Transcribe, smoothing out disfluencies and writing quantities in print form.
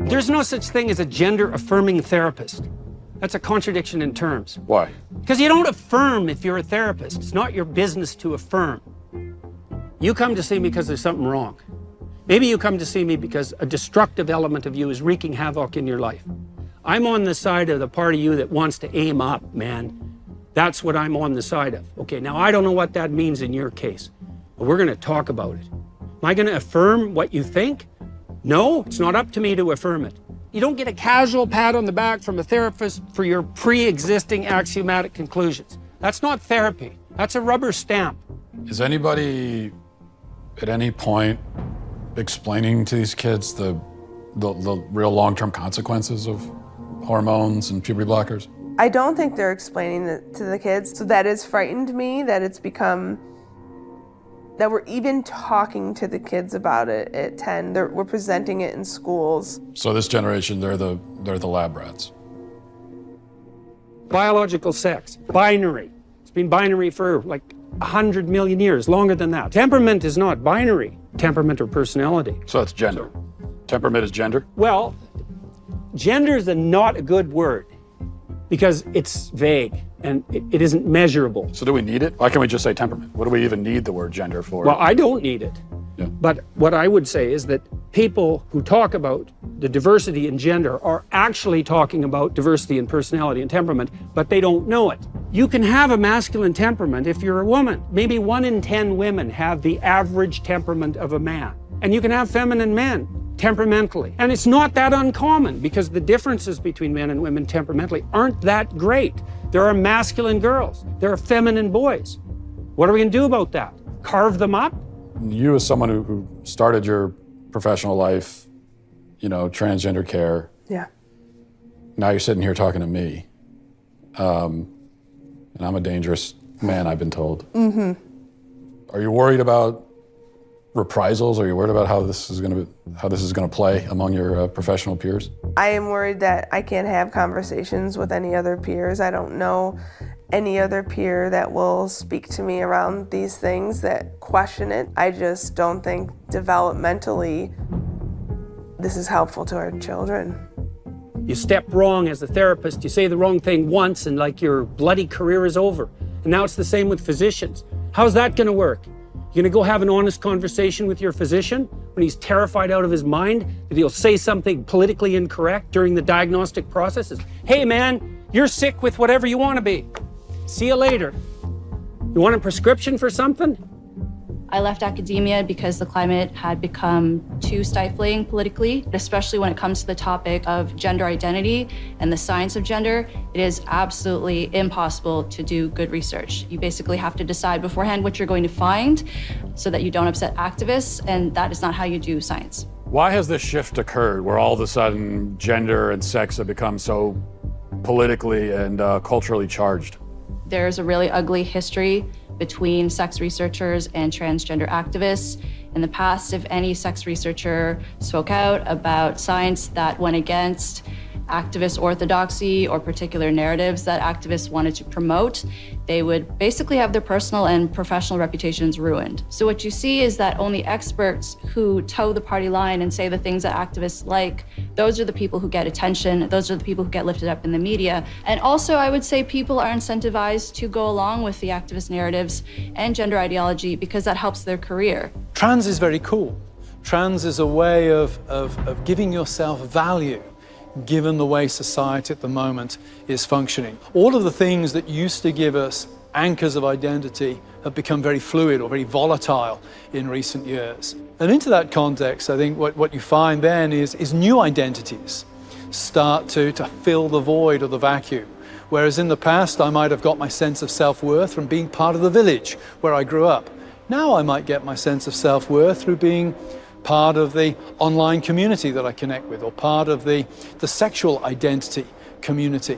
There's no such thing as a gender-affirming therapist. That's a contradiction in terms. Why? Because you don't affirm if you're a therapist. It's not your business to affirm. You come to see me because there's something wrong. Maybe you come to see me because a destructive element of you is wreaking havoc in your life. I'm on the side of the part of you that wants to aim up, man. That's what I'm on the side of. Okay, now I don't know what that means in your case, but we're going to talk about it. Am I going to affirm what you think? No, it's not up to me to affirm it. You don't get a casual pat on the back from a therapist for your pre-existing axiomatic conclusions. That's not therapy. That's a rubber stamp. Is anybody at any point explaining to these kids the real long-term consequences of hormones and puberty blockers? I don't think they're explaining it to the kids, so that has frightened me, that it's become, that we're even talking to the kids about it at 10. We're presenting it in schools. So this generation, they're the lab rats. Biological sex, binary. It's been binary for like 100 million years, longer than that. Temperament is not binary, temperament or personality. So it's gender. Temperament is gender? Well, gender is not a good word because it's vague and it isn't measurable. So do we need it? Why can't we just say temperament? What do we even need the word gender for? Well, I don't need it. Yeah. But what I would say is that people who talk about the diversity in gender are actually talking about diversity in personality and temperament, but they don't know it. You can have a masculine temperament if you're a woman. Maybe 1 in 10 women have the average temperament of a man. And you can have feminine men temperamentally. And it's not that uncommon because the differences between men and women temperamentally aren't that great. There are masculine girls. There are feminine boys. What are we going to do about that? Carve them up? You, as someone who started your professional life, you know, transgender care. Yeah. Now you're sitting here talking to me. And I'm a dangerous man, I've been told. Mm-hmm. Are you worried about reprisals? Are you worried about how this is going to play among your professional peers? I am worried that I can't have conversations with any other peers. I don't know any other peer that will speak to me around these things that question it. I just don't think developmentally this is helpful to our children. You step wrong as a therapist, you say the wrong thing once and like your bloody career is over. And now it's the same with physicians. How's that going to work? You're going to go have an honest conversation with your physician when he's terrified out of his mind that he'll say something politically incorrect during the diagnostic processes? Hey man, you're sick with whatever you want to be. See you later. You want a prescription for something? I left academia because the climate had become too stifling politically, especially when it comes to the topic of gender identity and the science of gender. It is absolutely impossible to do good research. You basically have to decide beforehand what you're going to find so that you don't upset activists, and that is not how you do science. Why has this shift occurred where all of a sudden gender and sex have become so politically and culturally charged? There's a really ugly history between sex researchers and transgender activists. In the past, if any sex researcher spoke out about science that went against activist orthodoxy or particular narratives that activists wanted to promote, they would basically have their personal and professional reputations ruined. So what you see is that only experts who toe the party line and say the things that activists like, those are the people who get attention, those are the people who get lifted up in the media. And also, I would say people are incentivized to go along with the activist narratives and gender ideology because that helps their career. Trans is very cool. Trans is a way of giving yourself value, given the way society at the moment is functioning. All of the things that used to give us anchors of identity have become very fluid or very volatile in recent years. And into that context, I think what you find then is new identities start to fill the void or the vacuum. Whereas in the past, I might have got my sense of self-worth from being part of the village where I grew up. Now I might get my sense of self-worth through being part of the online community that I connect with, or part of the sexual identity community.